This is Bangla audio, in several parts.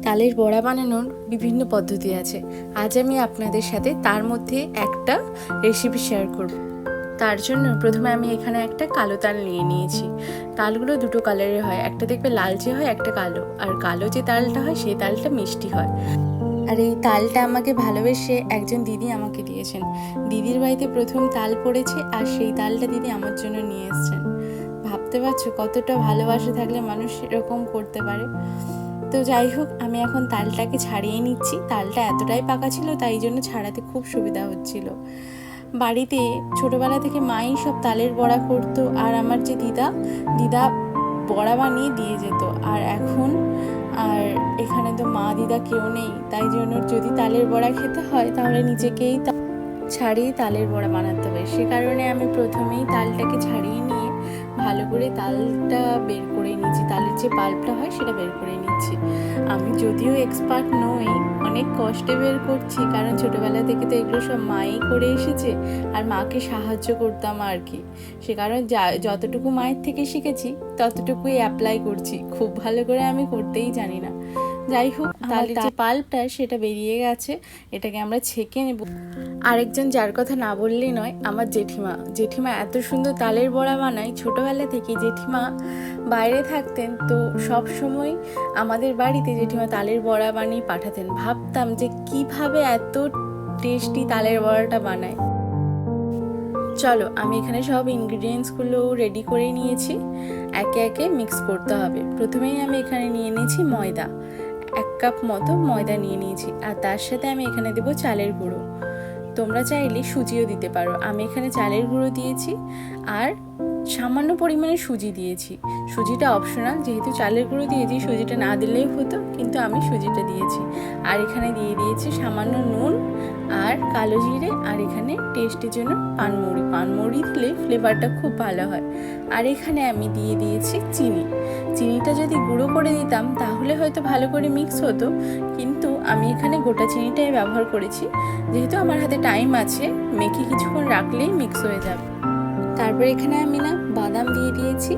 তালের বড়া বানানোর বিভিন্ন পদ্ধতি আছে। আজ আমি আপনাদের সাথে তার মধ্যে একটা রেসিপি শেয়ার করব। তার জন্য প্রথমে আমি এখানে একটা কালো তাল নিয়ে নিয়েছি। তালগুলো দুটো কালারের হয়, একটা দেখবে লালচে হয়, একটা কালো। আর কালো যে তালটা হয় সেই তালটা মিষ্টি হয়। আর এই তালটা আমাকে ভালোবেসে একজন দিদি আমাকে দিয়েছেন। দিদির বাড়িতে প্রথম তাল পড়েছে আর সেই তালটা দিদি আমার জন্য নিয়ে এসেছেন। ভাবতে পারছো কতটা ভালোবাসা থাকলে মানুষ এরকম করতে পারে। তো যাই হোক, আমি এখন তালটাকে ছাড়িয়ে নিচ্ছি। তালটা এতটাই পাকা ছিল তাই জন্য ছাড়াতে খুব সুবিধা হচ্ছিল। বাড়িতে ছোটবেলা থেকে মাই সব তালের বড়া করতো আর আমার যে দিদা বড়া বানিয়ে দিয়ে যেত। আর এখন এখানে তো মা দিদা কেউ নেই, তাই জন্য যদি তালের বড়া খেতে হয় তাহলে নিজেকেই ছাড়িয়ে তালের বড়া বানাতে হবে। সে কারণে আমি প্রথমেই তালটাকে ছাড়িয়ে নিয়ে ভালো করে তালটা বের করে নিচ্ছি। তালের যে পাল্পটা হয় সেটা বের করে নিচ্ছি। আমি যদিও এক্সপার্ট নই, অনেক কষ্টে বের করছি, কারণ ছোটোবেলা থেকে তো এগুলো সব মাই করে এসেছে আর মাকে সাহায্য করতাম আর কি। সে কারণে যতটুকু মায়ের থেকে শিখেছি ততটুকুই অ্যাপ্লাই করছি। খুব ভালো করে আমি করতেই জানি না। যাই হোক, তালের যে পাল্পটা সেটা বেরিয়ে গেছে, এটাকে আমরা ছেঁকে নেব। আরেকজন যার কথা না বললেই নয়, আমার জেঠিমা এত সুন্দর তালের বড়া বানায়। ছোটোবেলা থেকে জেঠিমা বাইরে থাকতেন, তো সব সময় আমাদের বাড়িতে জেঠিমা তালের বড়া বানিয়ে পাঠাতেন। ভাবতাম যে কিভাবে এত টেস্টি তালের বড়াটা বানায়। চলো, আমি এখানে সব ইনগ্রিডিয়েন্টসগুলো রেডি করে নিয়েছি, একে একে মিক্স করতে হবে। প্রথমেই আমি এখানে নিয়ে নিয়েছি ময়দা, 1 কাপ মতো ময়দা নিয়ে নিয়েছি। আর তার সাথে আমি এখানে দেবো চালের গুঁড়ো। তোমরা চাইলে সুজিও দিতে পারো। আমি এখানে চালের গুঁড়ো দিয়েছি আর সামান্য পরিমাণে সুজি দিয়েছি। সুজিটা অপশনাল, যেহেতু চালের গুঁড়ো দিয়েছি সুজিটা না দিলেই হতো, কিন্তু আমি সুজিটা দিয়েছি। আর এখানে দিয়ে দিয়েছি সামান্য নুন আর কালো জিরে, আর এখানে টেস্টের জন্য পানমৌরি দিলে ফ্লেভারটা খুব ভালো হয়। আর এখানে আমি দিয়ে দিয়েছি চিনিটা যদি গুঁড়ো করে দিতাম তাহলে হয়তো ভালো করে মিক্স হতো, কিন্তু আমি এখানে গোটা চিনিটাই ব্যবহার করেছি, যেহেতু আমার হাতে টাইম আছে, মেখে কিছুক্ষণ রাখলেই মিক্স হয়ে যাবে। তারপর এখানে আমি বাদাম দিয়ে দিয়েছি,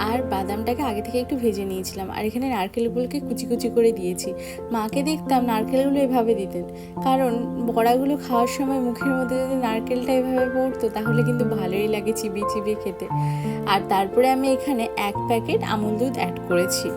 আর বাদামটাকে আগে থেকে একটু ভেজে নিয়েছিলাম। আর এখানে নারকেলগুলোকে কুচি কুচি করে দিয়েছি। মাকে দেখতাম নারকেলগুলো এভাবে দিতেন, কারণ বড়াগুলো খাওয়ার সময় মুখের মধ্যে যদি নারকেলটা এভাবে পড়তো তাহলে কিন্তু ভালোই লাগে চিবিয়ে চিবিয়ে খেতে। আর তারপরে আমি এখানে 1 প্যাকেট আমুল দুধ অ্যাড করেছি।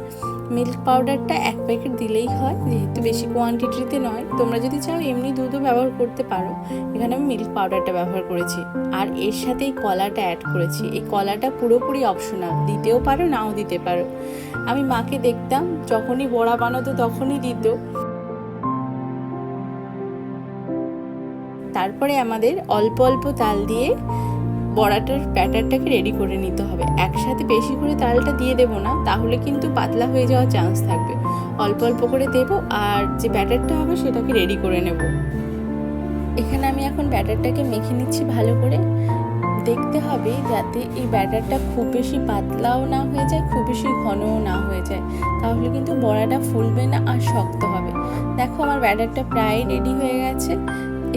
মিল্ক পাউডারটা 1 প্যাকেট দিলেই হয়, যেহেতু বেশি কোয়ান্টিটিতে নয়। তোমরা যদি চাও এমনি দুধও ব্যবহার করতে পারো, এখানে আমি মিল্ক পাউডারটা ব্যবহার করেছি। আর এর সাথে এই কলাটা অ্যাড করেছি। এই কলাটা পুরোপুরি অপশনাল, দিতেও পারো নাও দিতে পারো। আমি মাকে দেখতাম যখনই বড়া বানাতো তখনই দিত। তারপরে আমাদের অল্প অল্প তাল দিয়ে বড়াটার ব্যাটারটাকে রেডি করে নিতে হবে। একসাথে বেশি করে তালটা দিয়ে দেবো না, তাহলে কিন্তু পাতলা হয়ে যাওয়ার চান্স থাকবে। অল্প অল্প করে দেবো আর যে ব্যাটারটা হবে সেটাকে রেডি করে নেব। এখানে আমি এখন ব্যাটারটাকে মেখে নিচ্ছি ভালো করে। দেখতে হবে যাতে এই ব্যাটারটা খুব বেশি পাতলাও না হয়ে যায়, খুব বেশি ঘনও না হয়ে যায়, তাহলে কিন্তু বড়াটা ফুলবে না আর শক্ত হবে। দেখো, আমার ব্যাটারটা প্রায় রেডি হয়ে গেছে,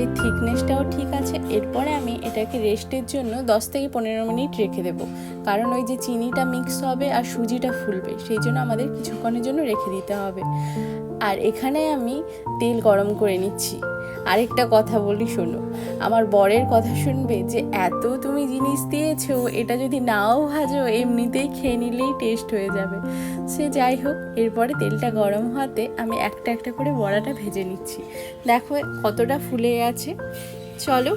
এই থিকনেসটাও ঠিক আছে। এরপরে আমি এটাকে রেস্টের জন্য 10 থেকে 15 মিনিট রেখে দেবো, কারণ ওই যে চিনিটা মিক্স হবে আর সুজিটা ফুলবে, সেই জন্য আমাদের কিছুক্ষণের জন্য রেখে দিতে হবে। আর এখানে আমি তেল গরম করে নিচ্ছি। আরেকটা কথা বলি, শোনো, আমার বরের কথা শুনবে যে এত তুমি জিনিস দিয়েছো, এটা যদি নাও ভাজো এমনিতেই খেয়ে নিলেই টেস্ট হয়ে যাবে। সে যাই হোক, এরপরে তেলটা গরম হতে আমি একটা একটা করে বড়াটা ভেজে নিচ্ছি। দেখো কতটা ফুলে গেছে। চলো,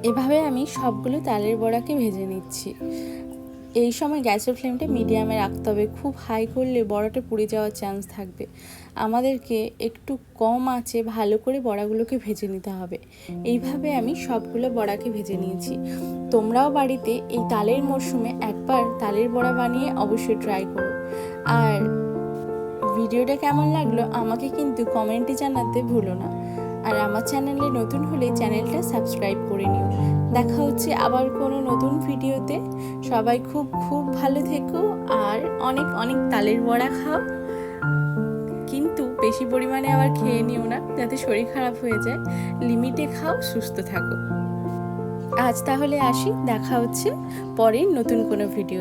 এভাবে আমি সবগুলো তালের বড়াকে ভেজে নিচ্ছি। এই সময় গ্যাসের ফ্লেমটা মিডিয়ামে রাখতে হবে, খুব হাই করলে বড়াটা পুড়ে যাওয়ার চান্স থাকবে। আমাদেরকে একটু কম আঁচে ভালো করে বড়াগুলোকে ভেজে নিতে হবে। এইভাবে আমি সবগুলো বড়াকে ভেজে নিয়েছি। তোমরাও বাড়িতে এই তালের মরশুমে একবার তালের বড়া বানিয়ে অবশ্যই ট্রাই করো। আর ভিডিওটা কেমন লাগলো আমাকে কিন্তু কমেন্টে জানাতে ভুলো না। আর আমার চ্যানেলে নতুন হলে চ্যানেলটা সাবস্ক্রাইব করে নিও। দেখা হচ্ছে আবার কোনো নতুন ভিডিওতে। সবাই খুব খুব ভালো থেকো আর অনেক অনেক তালের বড়া খাও, কিন্তু বেশি পরিমাণে আবার খেয়ে নিও না, যাতে শরীর খারাপ হয়ে যায়। লিমিটে খাও, সুস্থ থাকো। আজ তাহলে আসি, দেখা হচ্ছে পরের নতুন কোনো ভিডিও।